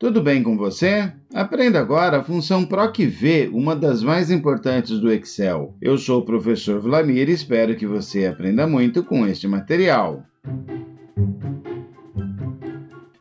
Tudo bem com você? Aprenda agora a função PROC-V, uma das mais importantes do Excel. Eu sou o professor Vlamir e espero que você aprenda muito com este material.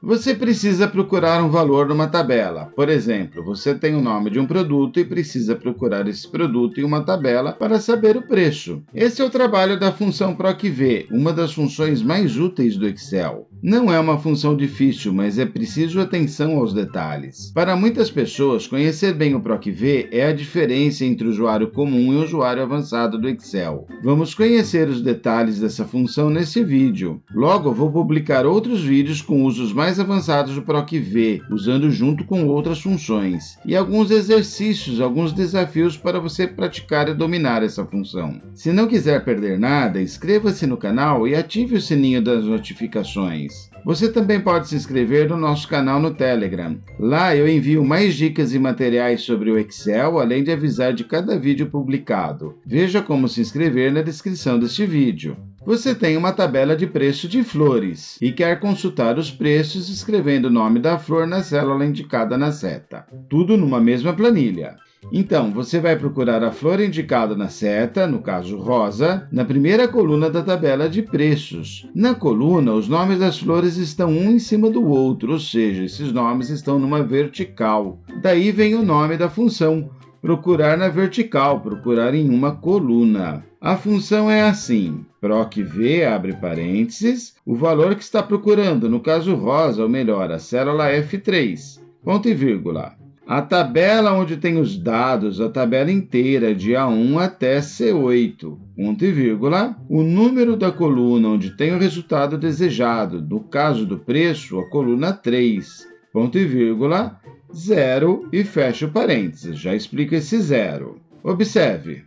Você precisa procurar um valor numa tabela. Por exemplo, você tem o nome de um produto e precisa procurar esse produto em uma tabela para saber o preço. Esse é o trabalho da função PROC-V, uma das funções mais úteis do Excel. Não é uma função difícil, mas é preciso atenção aos detalhes. Para muitas pessoas, conhecer bem o PROC-V é a diferença entre o usuário comum e o usuário avançado do Excel. Vamos conhecer os detalhes dessa função nesse vídeo. Logo, vou publicar outros vídeos com usos mais avançados do PROC-V, usando junto com outras funções, e alguns exercícios, alguns desafios para você praticar e dominar essa função. Se não quiser perder nada, inscreva-se no canal e ative o sininho das notificações. Você também pode se inscrever no nosso canal no Telegram. Lá eu envio mais dicas e materiais sobre o Excel, além de avisar de cada vídeo publicado. Veja como se inscrever na descrição deste vídeo. Você tem uma tabela de preço de flores e quer consultar os preços escrevendo o nome da flor na célula indicada na seta. Tudo numa mesma planilha. Então, você vai procurar a flor indicada na seta, no caso rosa, na primeira coluna da tabela de preços. Na coluna, os nomes das flores estão um em cima do outro, ou seja, esses nomes estão numa vertical. Daí vem o nome da função. Procurar na vertical, procurar em uma coluna. A função é assim: PROC-V, abre parênteses, o valor que está procurando, no caso rosa, ou melhor, a célula F3, ponto e vírgula. A tabela onde tem os dados, a tabela inteira, de A1 até C8, ponto e vírgula, o número da coluna onde tem o resultado desejado, no caso do preço, a coluna 3, ponto e vírgula, 0 e fecha o parênteses. Já explico esse 0. Observe.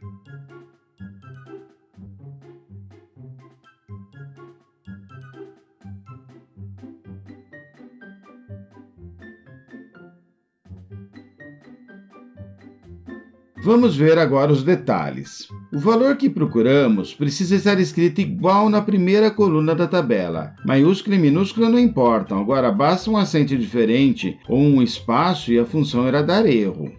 Vamos ver agora os detalhes. O valor que procuramos precisa estar escrito igual na primeira coluna da tabela. Maiúsculo e minúsculo não importam, agora basta um acento diferente ou um espaço e a função irá dar erro.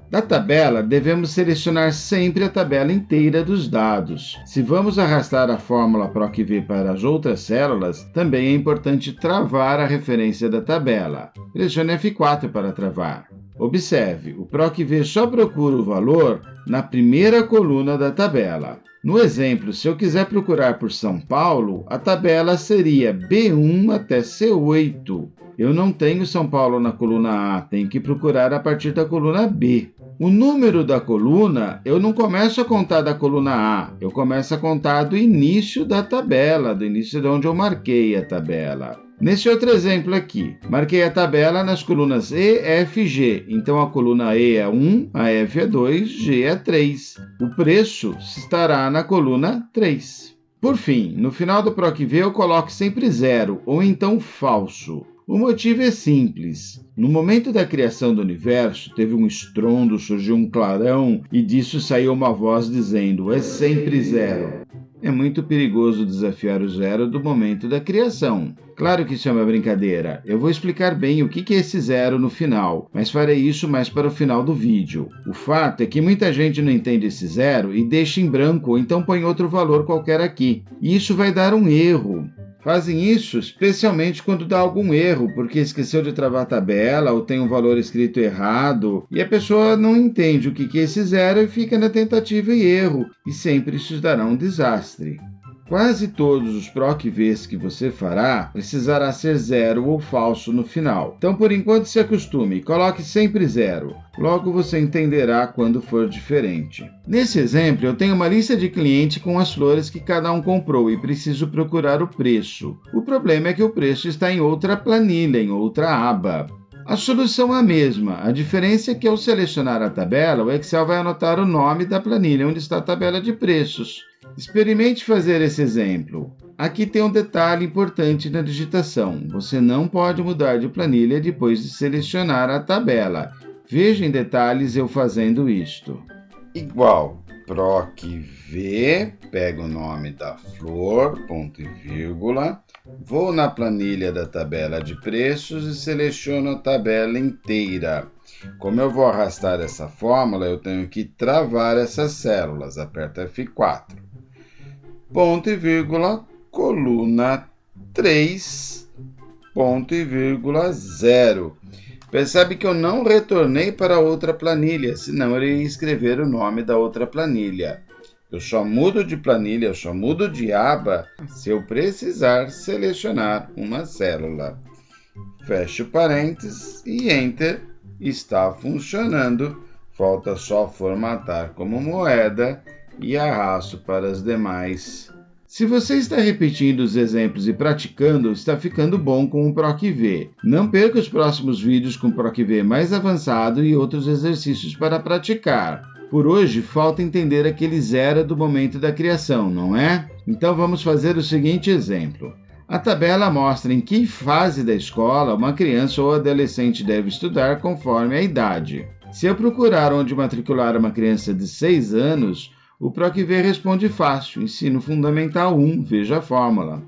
Da tabela, devemos selecionar sempre a tabela inteira dos dados. Se vamos arrastar a fórmula PROC-V para as outras células, também é importante travar a referência da tabela. Pressione F4 para travar. Observe, o PROC-V só procura o valor na primeira coluna da tabela. No exemplo, se eu quiser procurar por São Paulo, a tabela seria B1 até C8. Eu não tenho São Paulo na coluna A, tenho que procurar a partir da coluna B. O número da coluna, eu não começo a contar da coluna A, eu começo a contar do início da tabela, do início de onde eu marquei a tabela. Nesse outro exemplo aqui, marquei a tabela nas colunas E, F e G. Então, a coluna E é 1, a F é 2, G é 3. O preço estará na coluna 3. Por fim, no final do PROC-V eu coloco sempre 0, ou então falso. O motivo é simples. No momento da criação do universo, teve um estrondo, surgiu um clarão e disso saiu uma voz dizendo: é sempre 0. É muito perigoso desafiar o 0 do momento da criação. Claro que isso é uma brincadeira. Eu vou explicar bem o que é esse 0 no final, mas farei isso mais para o final do vídeo. O fato é que muita gente não entende esse 0 e deixa em branco ou então põe outro valor qualquer aqui. E isso vai dar um erro. Fazem isso especialmente quando dá algum erro, porque esqueceu de travar a tabela ou tem um valor escrito errado, e a pessoa não entende o que é esse 0 e fica na tentativa e erro, e sempre isso dará um desastre. Quase todos os PROC-Vs que você fará precisará ser 0 ou falso no final. Então, por enquanto, se acostume, coloque sempre 0. Logo você entenderá quando for diferente. Nesse exemplo, eu tenho uma lista de clientes com as flores que cada um comprou e preciso procurar o preço. O problema é que o preço está em outra planilha, em outra aba. A solução é a mesma, a diferença é que ao selecionar a tabela, o Excel vai anotar o nome da planilha onde está a tabela de preços. Experimente fazer esse exemplo. Aqui tem um detalhe importante na digitação. Você não pode mudar de planilha depois de selecionar a tabela. Veja em detalhes eu fazendo isto. Igual PROC-V, pega o nome da flor, ponto e vírgula, Vou na planilha da tabela de preços e seleciono a tabela inteira. Como eu vou arrastar essa fórmula, eu tenho que travar essas células. Aperto F4. Ponto e vírgula, coluna 3, ponto e vírgula 0. Percebe que eu não retornei para outra planilha, senão eu iria escrever o nome da outra planilha. Eu só mudo de planilha, eu só mudo de aba se eu precisar selecionar uma célula. Fecho parênteses e Enter. Está funcionando. Falta só formatar como moeda e arrasto para as demais. Se você está repetindo os exemplos e praticando, está ficando bom com o PROC-V. Não perca os próximos vídeos com o PROC-V mais avançado e outros exercícios para praticar. Por hoje, falta entender aquele zero do momento da criação, não é? Então vamos fazer o seguinte exemplo. A tabela mostra em que fase da escola uma criança ou adolescente deve estudar conforme a idade. Se eu procurar onde matricular uma criança de 6 anos, o PROC-V responde fácil, ensino fundamental 1, veja a fórmula.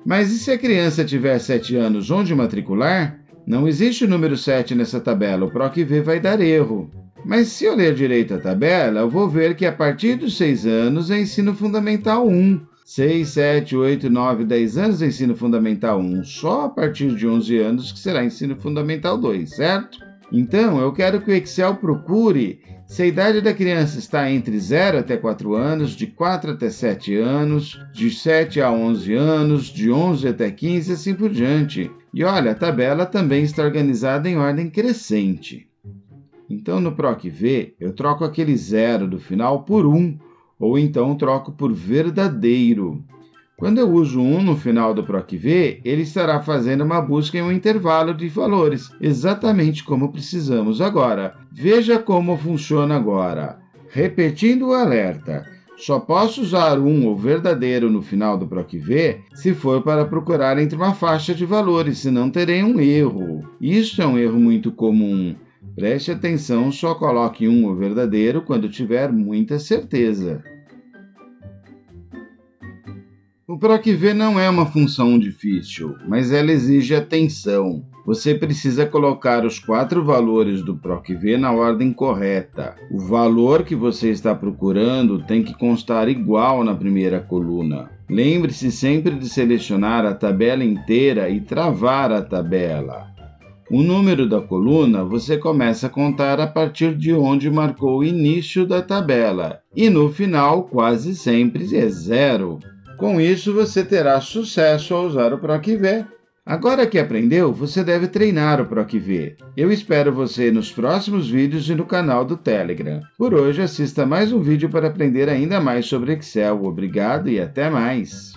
Mas e se a criança tiver 7 anos, onde matricular? Não existe o número 7 nessa tabela, o PROC-V vai dar erro. Mas se eu ler direito a tabela, eu vou ver que a partir dos 6 anos é ensino fundamental 1. 6, 7, 8, 9, 10 anos é ensino fundamental 1. Só a partir de 11 anos que será ensino fundamental 2, certo? Então, eu quero que o Excel procure se a idade da criança está entre 0 até 4 anos, de 4 até 7 anos, de 7 a 11 anos, de 11 até 15 e assim por diante. E olha, a tabela também está organizada em ordem crescente. Então, no PROC-V, eu troco aquele 0 do final por 1, ou então troco por verdadeiro. Quando eu uso 1 no final do PROC-V, ele estará fazendo uma busca em um intervalo de valores, exatamente como precisamos agora. Veja como funciona agora. Repetindo o alerta, só posso usar 1 ou verdadeiro no final do PROC-V se for para procurar entre uma faixa de valores, senão terei um erro. Isso é um erro muito comum. Preste atenção, só coloque 1 ou verdadeiro quando tiver muita certeza. O PROC-V não é uma função difícil, mas ela exige atenção. Você precisa colocar os 4 valores do PROC-V na ordem correta. O valor que você está procurando tem que constar igual na primeira coluna. Lembre-se sempre de selecionar a tabela inteira e travar a tabela. O número da coluna você começa a contar a partir de onde marcou o início da tabela, e no final quase sempre é 0. Com isso, você terá sucesso ao usar o PROC-V. Agora que aprendeu, você deve treinar o PROC-V. Eu espero você nos próximos vídeos e no canal do Telegram. Por hoje, assista mais um vídeo para aprender ainda mais sobre Excel. Obrigado e até mais!